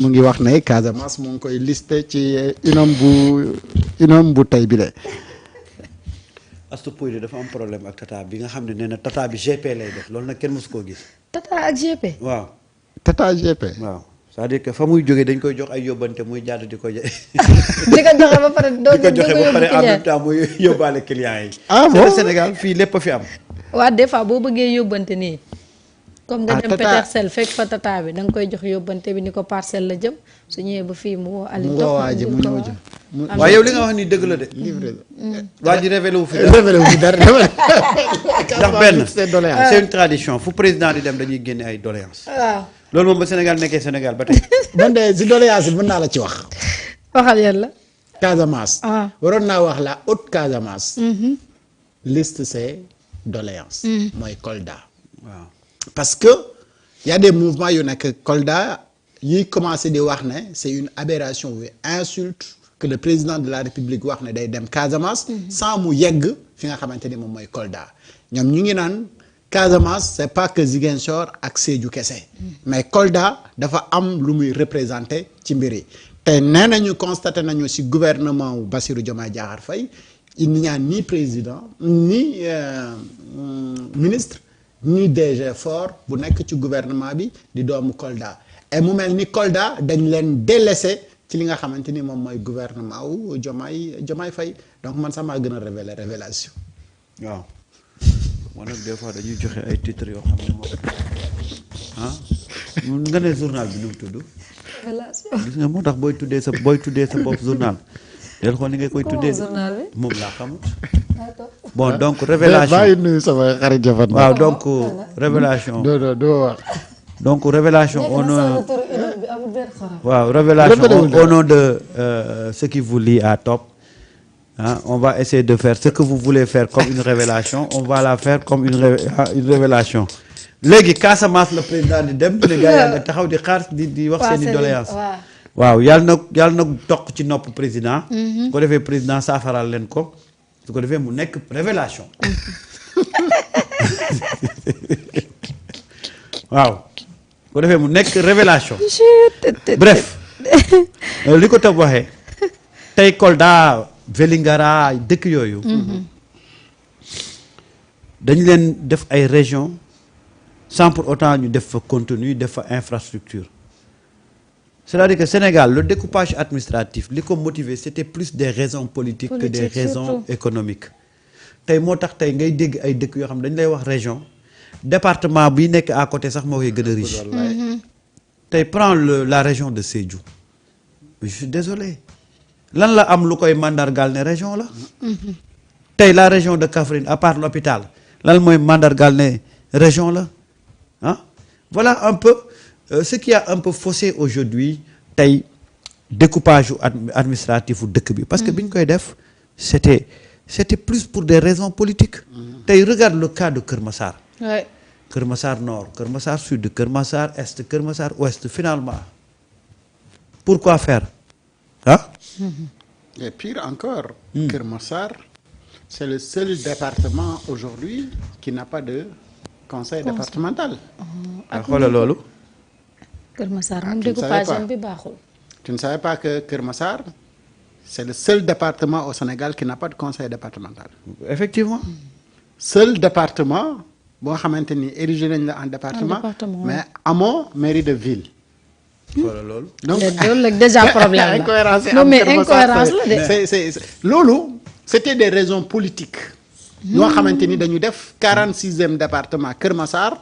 mu ngi wax ne Casamance mu ngi koy listé ci UNAM bu tey bi de. Astou Pouye dafa am problème ak tata bi nga xam ne nee na tata bi GP lay def loolu nag kenn mësu koo gis. tata ak GP. waaw. tata GP. waaw c'est-à-dire que fa muy jógee dañ koy jox ay yóbbante muy jàdd di ko di ko joxe ba pare doo di ko joxe ba pare en même temps muy yóbbaale clients yi. ah bon Sénégal fii lépp a fi am. waaw des fois boo bëggee yóbbante nii. comme nga dem tata Petersen fekk fa tata bi da nga koy jox yóbbante bi ni ko parcelle la jëm su ñëwee ba fii mu woo Aliou. mu woo waa ji mu ñëw jëm. waaw yow li nga wax nii dëgg la de. livré waa ji révélé wu fi révélé wu dara ndax benn doléance. c'est une tradition fu président di dem dañuy génne ay doléances. waaw loolu moom ba Sénégal nekkee Sénégal ba tey. man de si doléance yi mën naa la ci wax. waxal yàlla. Casamance. ah waroon naa wax la haute Casamance. liste ses doléances. mooy Kolda. waaw parce que y a des mouvements yu nekk Kolda yiy commencé di wax ne c'est une aberration ou insulte que le président de la République wax ne day dem Casamance. sans mu yegg fi nga xamante ni moom mooy Kolda ñoom ñu ngi naan Casamance c'est pas que Ziguinchor ak Sédhiou kese. mais Kolda dafa am lu muy représenter ci mbir yi te nee nañu constaté nañu ci gouvernement wu Bassirou Diomaye Diakhar Faye il n'y a ni président ni ministre. ñuy DG fort bu nekk ci gouvernement bi di doomu Kolda et mu mel ni Kolda dañ leen délaissé ci li nga xamante ni moom mooy gouvernement wu Diomaye Faye donc man sax maa gën a révélation waaw man nag des fois dañuy joxe ay titres yoo xam ne moom ah mun nga ne journal bi nu mu tudd. gis nga moo tax booy tuddee sa bopp journal del xool ni nga koy tuddee moom laa xamut. bon donc révélation bàyyi nuyu sama xarit Jafat. waaw donc révélation. doo wax. donc révélation au nom waaw révélation au nom de ce qui vous lie à Top. On va essayer de faire ce que vous voulez faire comme une révélation on va la faire comme une révélation léegi Casamance le président di dem les gars yaa nga taxaw di xaar di wax seen i doléance waaw yàlla na toq ci nopp président su ko defee président saafaral leen ko su ko defee mu nekk révélation waaw su ko defee mu nekk révélation bref li ko Top waxee tey Kolda Vélingara dëkk yooyu dañu leen def ay régions sans pour autant ñu def fa contenu def fa infrastructure c'est-à-dire que Sénégal le découpage administratif li ko motiver c'était plus des raisons politiques que des raisons économiques tey moo tax tey ngay dégg ay dëkk yoo xam ne dañu lay wax région département bi nekk à côté sax moo koy gën a riche tey prends la région de Sédhiou je suis désolé lan la am lu koy mandargaal ne région la tey la région de Kaffrine à part l'hôpital lan mooy mandargaal ne région la ah voilà un peu ce qui a un peu faussé aujourd'hui tey découpage administratif u dëkk bi parce que bi ñu koy def c'était plus pour des raisons politiques tey regarde le cas de Kër Massar Kër Massar Nord Kër Massar Sud Kër Massar Est Kër Massar Ouest finalement pourquoi faire ah et pire encore Kër Massar c'est le seul département aujourd'hui qui n'a pas de conseil départemental xoolal loolu Kër Massar moom découpage am bi baaxul. tu ne savais pas que Kër Massar c'est le seul département au Sénégal qui n'a pas de conseil départemental effectivement seul département boo xamante ni érigé nañ la en département mais amoo mairie de ville xoolal loolu donc loolu la déjà problème la incohérence non mais incohérence la de. c'est loolu c'était des raisons politiques yoo xamante ni dañu def 46e département Kër Massar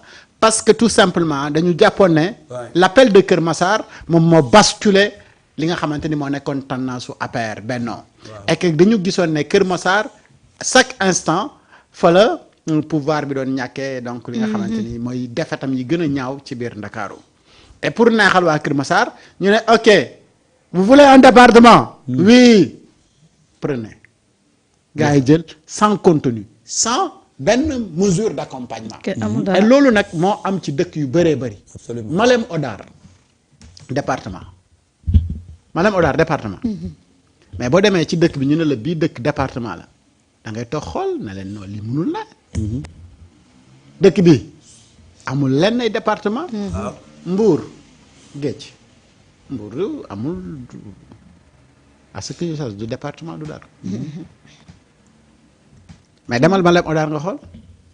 parce que tout simplement dañu jàppoon ne l'appel de Kër Massar moom moo basculé li nga xamante ni moo nekkoon tendance su APR Benno et que dañu gisoon ne Kër Massar chaque instant fa la pouvoir bi doon ñàkkee donc li nga xamante ni mooy defetam yi gën a ñaaw ci biir Ndakaaru et pour neexal waa Kër Massar ñu ne ok vous voulez un département oui prenez gars yi jël sans contenu sans benn mesure d'accompagnement et loolu nag moo am ci dëkk yu bëree bëri Malem Hodar département mais boo demee ci dëkk bi ñu ne la bii dëkk département la da ngay toog xool na leen noonu li mënul na dëkk bi amul lenn ay département Mbour géej Mbour réew amul à ce que je sache du département du dara. mais demal Malem Hodar nga xool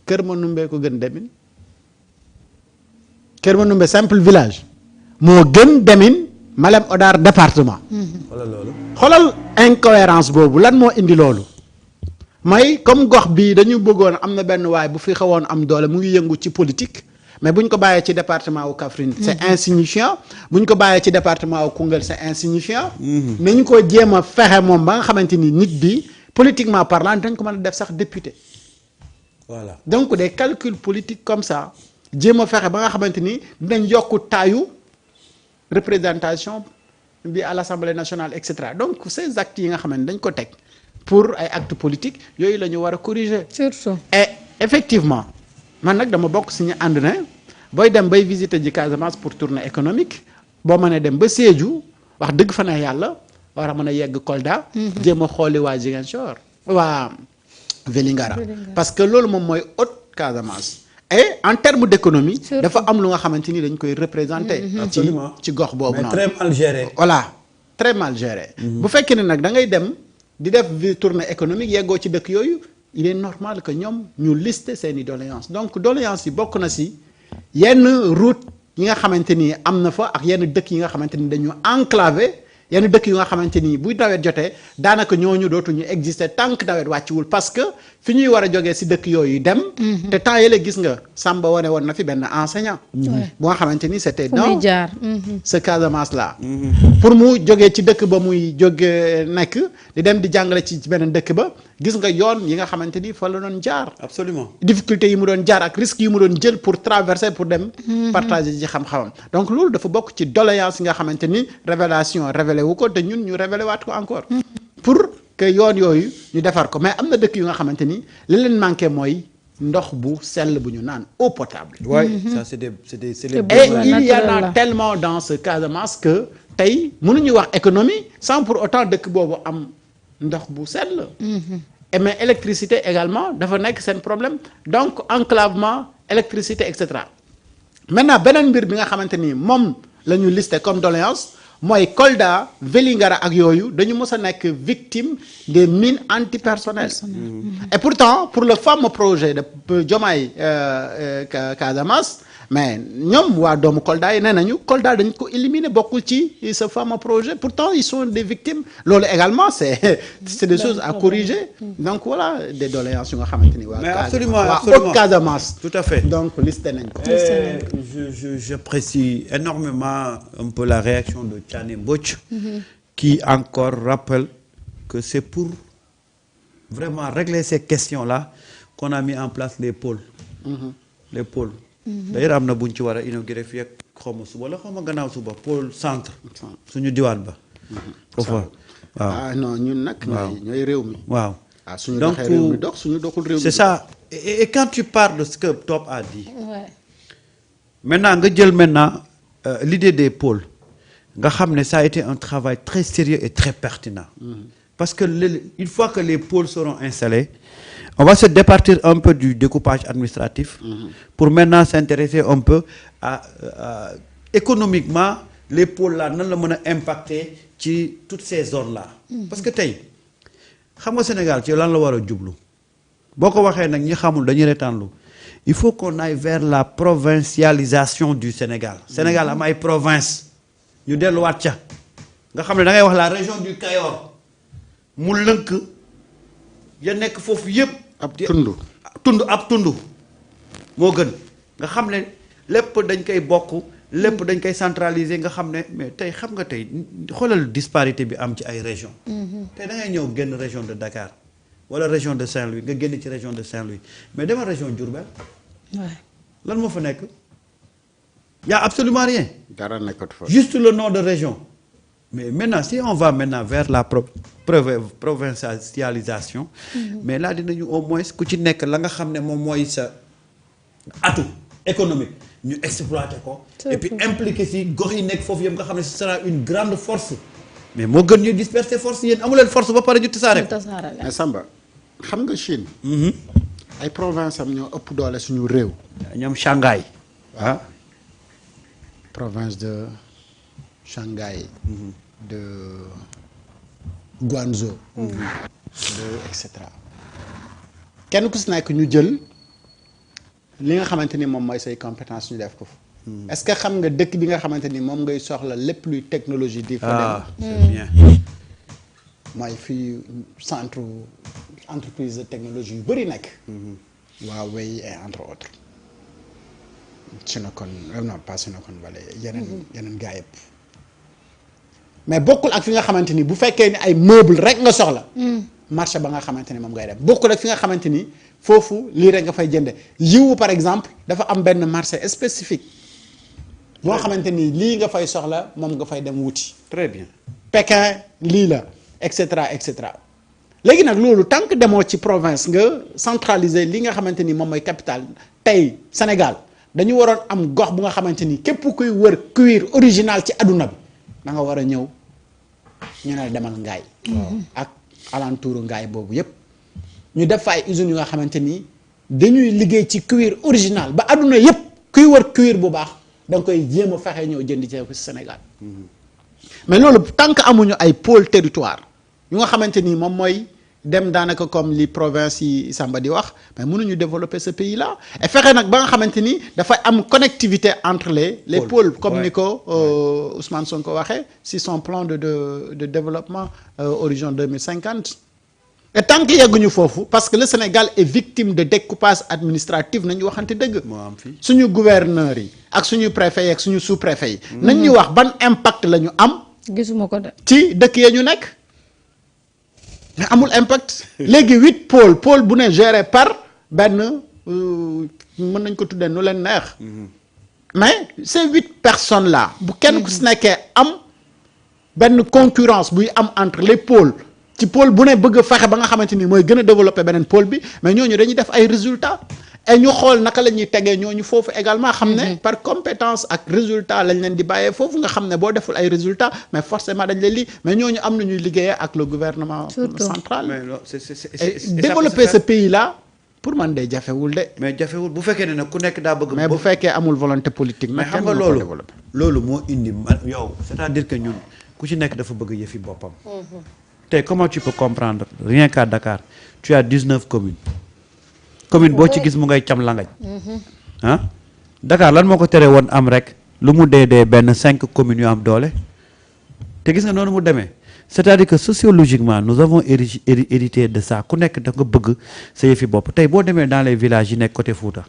Kër Mandoumbe ko gën demin Kër Mandoumbe simple village moo gën demin Malem Hodar département. wala loolu. xoolal incohérence boobu lan moo indi loolu mooy comme gox bii dañu bëggoon am na benn waay bu fi xawoon am doole mu ngi yëngu ci politique mais bu ñu ko bàyyee ci département wu Kaffrine c'est insignifiant bu ñu ko bàyyee ci département wu Koungheul c'est insignifiant mais ñu ko jéem a fexe moom ba nga xamante ni nit bi politiquement parlant dañ ko mën a def sax député. voilà donc des calculs politiques comme ça jéem a fexe ba nga xamante ni dinañ yokk taayu représentation bi à l'Assemblée nationale et cetera donc ces actes yi nga xamante ni dañ ko teg pour ay actes politiques yooyu la ñu war a corriger. surtout. et effectivement man nag dama bokk si ñu ànd ne booy dem bay visiter ji Casamance pour tournée économique boo mënee dem ba Sédhiou wax dëgg fa ne yàlla war a mën a yegg Kolda. jéem a xooli waa Ziguinchor waa Vélingara. parce que loolu moom mooy haute Casamance. et en termes d'économie dafa am lu nga xamante ni dañ koy représenter. ci gox boobu noonu. mais très mal géré. voilà très mal géré. bu fekkee ne nag da ngay dem di def tournée économique yeggoo ci dëkk yooyu il est normal que ñoom ñu lister seeni doléances donc doléances yi bokk na si yenn route yi nga xamante ni am na fa ak yenn dëkk yi nga xamante ni dañu enclavé. yenn dëkk yu nga xamante ni buy nawet jotee daanaka ñooñu dootuñu exister tant que nawet wàcciwul parce que fi ñuy war a jógee si dëkk yooyu dem. te temps yële gis nga Samba wane woon na fi benn enseignant. bu nga xamante ni c'était dans ce Casamance là. pour mu jógee ci dëkk ba muy jóge nekk di dem di jàngale ci beneen dëkk ba gis nga yoon yi nga xamante ni fa la doon jaar. absolument difficulté yi mu doon jaar ak risques yi mu doon jël pour traverser pour dem. partager ci xam-xamam donc loolu dafa bokk ci doléance yi nga xamante ni révélation révélé wu ko te ñun ñu révélé waat ko encore. pour que yoon yooyu ñu defar ko mais am na dëkk yu nga xamante ni li leen manqué mooy ndox bu sell bu ñu naan eau potable. oui ça c'est des et il y en a tellement dans ce Casamance que tey mënuñu wax économie sans pour autant dëkk boobu am ndox bu sell. et mais électricité également dafa nekk seen problème donc enclavement électricité et cetera maintenant beneen mbir bi nga xamante ni moom la ñu listé comme doléance mooy Kolda Vélingara ak yooyu dañu mës a nekk victime des mines antipersonnelles. Et pourtant pour le fameux projet de Diomaye Casamance mais ñoom waa doomu Kolda yi nee nañu Kolda dañ ko éliminer bokkul ci ce fameux projet pourtant ils sont des victimes loolu également c'est des choses à corriger donc voilà des doléances yu nga xamante ni waa Haute Casamance tout à fait donc listé nañ ko. j'apprécie énormément un peu la réaction de Thiané Mbodj qui encore rappelle que c'est pour vraiment régler ces questions-là qu'on a mis en place les pôles. Les pôles. D'ailleurs am na bu ñu ci war a inauguré fii ak xaw ma suba la xaw ma gannaaw suba pôle centre. suñu diwaan ba. foofu waaw. ah non ñun nag. ñooy réew mi. waaw ah suñu doxee réew mi dox suñu doxul réew mi. c'est ça et quand tu parles de ce que Top a dit. Ouais. Maintenant nga jël l'idée des pôles nga xam ne ça a été un travail très sérieux et très pertinent. Parce que une fois que les pôles seront installés. On va se départir un peu du découpage administratif pour maintenant s'intéresser un peu à économiquement les pôles là nan la mën a impacter ci toutes ces zones là. Parce que tey xam nga Sénégal ci lan la war a jublu boo ko waxee nag ñi xamul dañuy reetaanlu il faut qu'on aille vers la provincialisation du Sénégal. Sénégal am ay province ñu delluwaat ca nga xam ne da ngay wax la région du Cayor mu lënk ya nekk foofu yëpp. ab tund moo gën nga xam ne lépp dañ koy bokk lépp dañ koy centraliser nga xam ne mais tey xam nga tey xoolal disparité bi am ci ay région tey da ngay ñëw génn région de Dakar wala région de Saint-Louis nga génn ci région de Saint-Louis mais demal région Diourbel lan moo fa nekk y a absolument rien dara nekkatu fa juste le nom de région mais maintenant si on va maintenant vers la provincialisation mais là dinañu au moins ku ci nekk la nga xam ne moom mooy sa atout économique ñu exploiter ko et puis impliquer si gox yi nekk foofu yëpp nga xam ne ce sera une grande force mais moo gën ñu disperser force yéen amuleen force ba pare ñu tasaare ko mais Samba xam nga Chine ay province am ñoo ëpp doole suñu réew ñoom Shanghai province de Shanghai, de Guangzhou, de et cetera kenn ku si nekk ñu jël li nga xamante ni moom mooy say compétence ñu def ko fa. est-ce que xam nga dëkk bi nga xamante ni moom ngay soxla lépp luy technologie di fa dem. c'est bien. mooy fii centre entreprise de technologie yu bëri nekk. Huawei et entre autres. Sinocon non pas Sinocon wala yeneen gaa yëpp. mais bokkul ak fi nga xamante ni bu fekkee ni ay meuble rek nga soxla. marché ba nga xamante ni moom ngay dem bokkul ak fi nga xamante ni foofu lii rek nga fay jënde yiwu par exemple dafa am benn marché spécifique boo xamante ni lii nga fay soxla moom nga fay dem wuti. très bien. Pékin lii la et cetera et cetera léegi nag loolu tant que demoo ci province nga centraliser li nga xamante ni moom mooy capitale tey Sénégal dañu waroon am gox bu nga xamante ni képp kuy wër cuir original ci adduna bi da nga war a ñëw ñu ne demal ngaay ak alentour ngaay boobu yépp ñu def fa ay usines yu nga xamante ni dañuy liggéey ci cuir original ba adduna yépp kuy wër cuir bu baax da nga koy jéem a fexe ñëw jënd ci Sénégal mais loolu tant que amuñu ay pôle territoire yu nga xamante ni moom mooy dem daanaka comme li province yi Samba di wax mais mënuñu développer ce pays là et fexe nag ba nga xamante ni dafay am connectivité entre les pôles comme ni ko Ousmane Sonko waxee si son plan de développement horizon 2050 et tant que yegguñu foofu parce que le Sénégal est victime de découpage administratif nañu waxante dëgg suñu gouverneurs yi ak suñu préfet yi ak suñu sous-préfet yi nañ ñu wax ban impact la ñu am gisuma ko de ci dëkk ya ñu nekk mais amul impact léegi 8 pôle bu ne géré par benn mën nañ ko tuddee nu leen neex mais ces 8 personnes là bu kenn ku si nekkee am benn concurrence buy am entre les pôles ci pôle bu ne bëgg a fexe ba nga xamante ni mooy gën a développer beneen pôle bi mais ñooñu dañuy def ay résultats et ñu xool naka la ñuy tegee ñooñu foofu également xam ne par compétence ak résultat lañ leen di bàyyee foofu nga xam ne boo deful ay résultats mais forcément dañ leen lii mais ñooñu am na ñuy liggéeyee ak le gouvernement central et développer ce pays là pour man de jafewul de mais jafewul bu fekkee ne nag ku nekk daa bëgg mais bu fekkee amul volonté politique mais xam nga loolu moo indi yow c'est-à-dire que ñun ku ci nekk dafa bëgg yëfi boppam tey comment tu peux comprendre rien qu'à Dakar tu as 19 communes boo ci gis mu ngay cam langaj ah Dakar lan moo ko tere woon am rek lu mu dee benn 5 communes yu am doole te gis nga noonu mu demee c'est-à-dire que sociologiquement nous avons hérité de ça ku nekk da nga bëgg sa yëfi bopp tey boo demee dans les villages yi nekk côté Fouta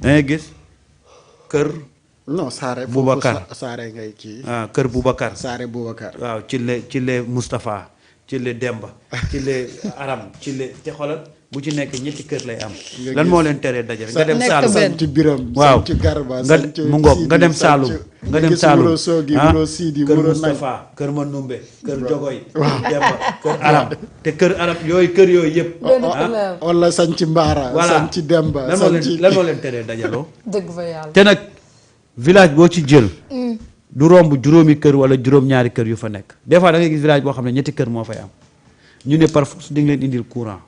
da ngay gis kër non Saare Boubacar Saare ngay kii kër Boubacar Saare Boubacar waaw ci le Moustapha ci le Demba ci le Aram ci le te xoolal bu ci nekk ñetti kër lay am lan moo leen teree dajale nga dem Saalum ci Biram waaw ci Garba mu ngoog nga dem Saalum nga dem Saalum kër Moustapha kër Manumbe kër Jogoy Demba kër Aram te kër Aram kër yooyu yëpp wala sañ ci Mbaara sañ ci Demba lan moo leen teree dajaloo dëgg fa yàlla te nag village boo ci jël du romb juróomi kër wala juróom-ñaari kër yu fa nekk des fois da ngay gis village boo xam ne ñetti kër moo fay am ñu ne par force di nga leen indil courant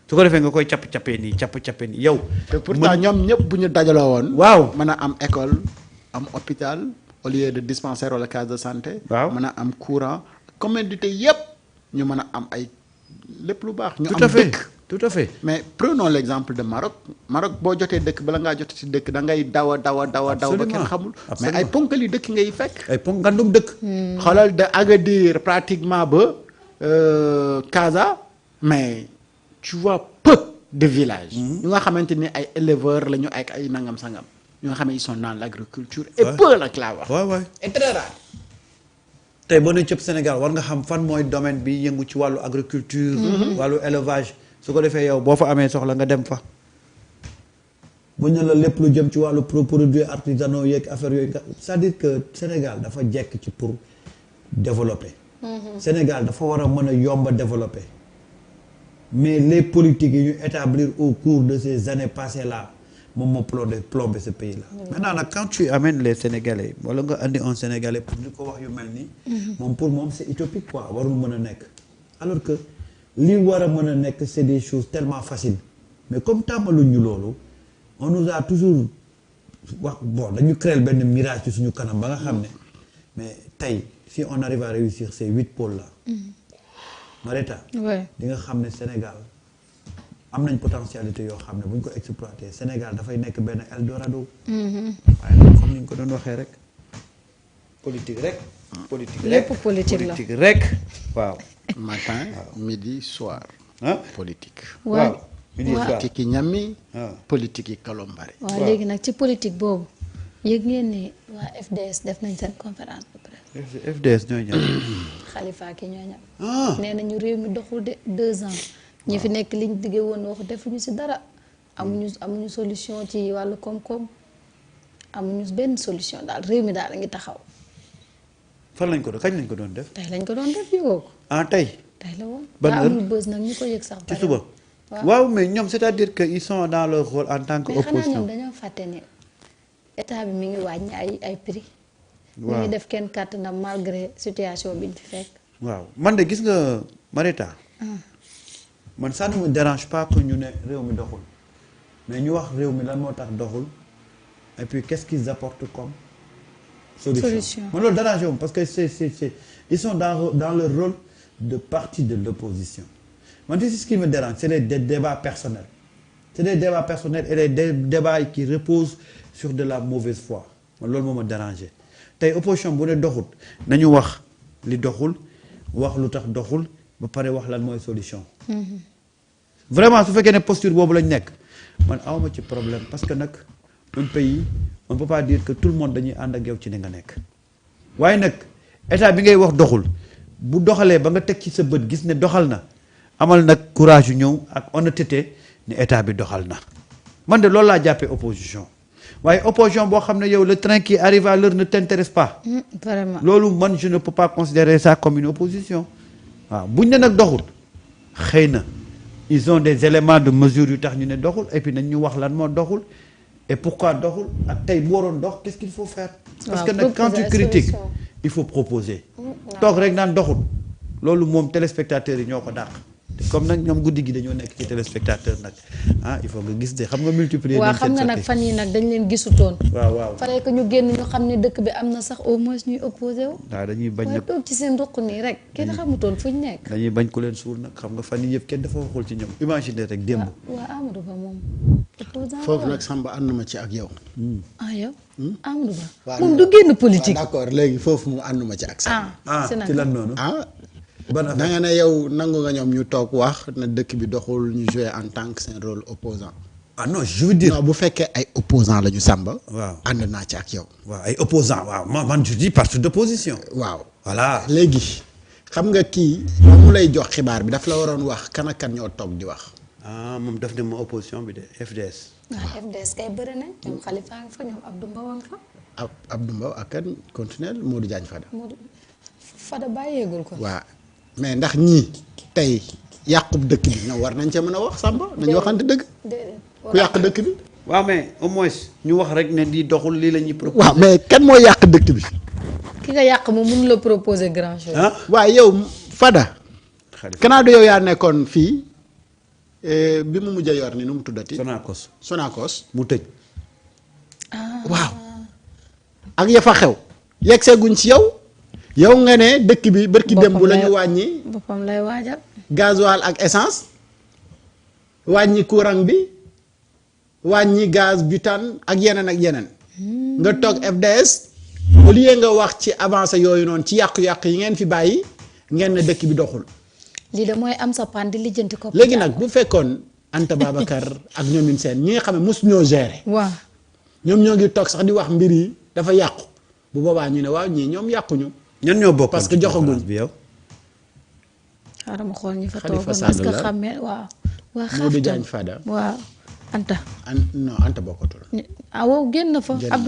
su ko defee nga koy capp-cappee nii yow te pourtant ñoom ñëpp bu ñu dajaloo woon waaw mën a am école am hôpital au lieu de dispensaire wala case de santé waaw mën a am courant communauté yëpp ñu mën a am ay lépp lu baax ñu am dëkk tout à fait mais prenons l'exemple de Maroc boo jotee dëkk bala ngaa jotee ci dëkk da ngay daw ba kenn xamul mais ay ponkali dëkk ngay fekk ay ponk ngandum dëkk xoolal de Agadir pratiquement ba Casa mais tu vois peu de villages ñu nga xamante ni ay éleveurs la ñu ay nangam sangam ñu nga xam ne ils sont dans l'agriculture et peu la laa wax waaw et très rare tey boo nee cëpp Sénégal war nga xam fan mooy domaine bi yëngu ci wàllu agriculture wàllu élevage su ko defee yow boo fa amee soxla nga dem fa bu ñu la lépp lu jëm ci wàllu produits artisanaux yeeg affaire yooyu c'est-à-dire que Sénégal dafa jekk ci pour développer Sénégal dafa war a mën a yomba développer mais les politiques yi ñu établir au cours de ces années passées là moom moo plombé ce pays là maintenant nag quand tu amènes les Sénégalais wala nga andi un Sénégalais pour di ko wax yu mel nii moom pour moom c'est utopique quoi warul mën a nekk alors que li war a mën a nekk c'est des choses tellement faciles mais comme tàmmaluñu loolu on nous a toujours wax bon dañu créer benn mirage ci suñu kanam ba nga xam ne mais tey si on arrive à réussir ces 8 pôles là. Marita. Ouais. di nga xam ne Sénégal am nañ potentialité yoo xam ne bu ñu ko exploité Sénégal dafay nekk benn Eldorado. waaye nag comme ni ñu ko doon waxee rek politique rek. politique lépp politique la politique rek waaw. matin midi soir. ah politique. waaw. ministre politique yi ñammi. waaw. politique yi kalombari. waaw léegi nag ci politique boobu yëg ngeen ni waa FDS def nañ seen conférence de presse. FDS ñooy ñan. Khalifa ki ñoo ñam. ah nee nañu réew mi doxul de 2 ans. ñi fi nekk liñ diggee woon wax defuñu si dara. amuñu solution ci wàllu koom-koom amuñu benn solution daal réew mi daal a ngi taxaw. fan lañ ko doon kañ lañ ko doon def. tey lañ ko doon def yëgoo ko. ah tey. tey la woon. ban daa heure amul bës nag ñu ko yëg sax. ci suba. waaw mais ñoom c'est-à-dire que ils sont dans leur rôle en tant que mais xanaa opposition. ñoom dañoo fàtte ne état bi mi ngi wàññi ay prix. waaw mi ngi def kenn kàttanam malgré situation biñ fi fekk. waaw man de gis nga Marita. man ça ne me dérange pas que ñu ne réew mi doxul mais ñu wax réew mi lan moo tax doxul et puis qu'est-ce qu'ils apportent comme solution. man loolu dérange wu parce que c'est ils sont dans leur rôle de parti de l'opposition man c'est ce qui me dérange c'est des débats personnels c'est des débats personnels et des débats qui reposent sur de la mauvaise foi man loolu moo ma dérangé tey opposition bu ne doxul nañu wax li doxul wax lu tax doxul ba pare wax lan mooy solution. vraiment su fekkee ne posture boobu lañ nekk man awma ci problème parce que nag un pays on peut pas dire que tout le monde dañuy ànd ak yow ci ne nga nekk waaye nag état bi ngay wax doxul bu doxalee ba nga teg ci sa bët gis ne doxal na amal nag courage yu ñëw ak honnêteté ne état bi doxal na man de loolu laa jàppee opposition waaye opposition boo xam ne yow le train qui arrive à l'heure ne t'intéresse pas. vraiment loolu man je ne peux pas considérer ça comme une opposition waaw buñ ne nag doxul xëy na ils ont des éléments de mesure yu tax ñu ne doxul et puis nañ ñu wax lan moo doxul et pourquoi doxul ak tey bu waroon dox qu'est-ce qu'il faut faire. parce que nag quand tu critiques il faut proposer. toog rek naan doxul loolu moom téléspectateurs yi ñoo ko dàq. te comme nag ñoom guddi gi dañoo nekk ci téléspectateur nag ah il faut nga gis de xam nga multiplier. waaw xam nga nag fan yi nag dañ leen gisutoon. waaw fallait que ñu génn ñu xam ne dëkk bi am na sax au moins ñuy opposé wu. waaw dañuy bañ waaye nag toog ci seen ruq nii rek kenn xamutoon fuñ nekk. dañuy bañ ku leen suul nag xam nga fan yii yëpp kenn dafa waxul ci ñoom imaginer rek démb. waaw Amadou Ba moom. opposant foofu nag Samba ànduma ci ak yow. ah yow. Amadou Ba. waaw moom du génn politique. d'accord léegi foofu mu ànduma ci ak Samba. ci lan noonu. da nga ne yow nangu nga ñoom ñu toog wax na dëkk bi doxul ñu jouer en tant que seen rôle opposant ah non je veux dire. non bu fekkee ay opposant la ñu Samba. waaw ànd naa ci ak yow. waaw ay opposant waaw man je dis parti d'opposition. waaw voilà. léegi xam nga kii mu lay jox xibaar bi daf la waroon wax kan ak kan ñoo toog di wax. ah moom daf ne ma opposition bi de FDS. waaw FDS kay bëri nañ ñoom Khalifa nga fa ñoom Abdou Mbow nga fa. Abdou Mbow ak kan continuel Modou Diagne Fada. Modou Fada bàyyeegul ko. waaw mais ndax ñii tey yàqub dëkk bi ñoom war nañ ca mën a wax Samba nañu waxante dëgg. déedéet ku yàq dëkk bi. waaw mais au moins ñu wax rek ne lii doxul lii la ñuy proposé. waaw mais kan moo yàq dëkk bi. ki nga yàq moom mënu la proposer grand chose. ah waaye yow Fada. Khalifa kanaa du yow yaa nekkoon fii bi mu mujj a yor ni nu mu tuddati. Sonacos mu tëj. waaw. ak ya fa xew. yegg seeguñ ci yow. yow nga ne dëkk bi bërki démb la ñu wàññi. boppam lay waajal. gasoil ak essence. wàññi courant bi. wàññi gaz butane ak yeneen. nga toog FDS. au lieu nga wax ci avancé yooyu noonu ci yàqu-yàqu yi ngeen fi bàyyi. ngeen ne dëkk bi doxul. lii de mooy am sa pan di lijjanti ko. léegi nag bu fekkoon Anta Babacar ak ñoomin seen ñi nga xam ne mosu ñoo gérer. waaw ñoom ñoo ngi toog sax di wax mbir yi dafa yàqu. bu boobaa ñu ne waaw ñii ñoom yàquñu. ñan ñoo bokk parce que joxaguñ bi yow. xaaral ma xool ñi fa Khalifa toogoon Sall est-ce que la. xàmmee waaw. waa Modou xaaftal Diagne Fada. waaw Anta. non Anta bokkatul. ah wow génn fa. Génn. Abdou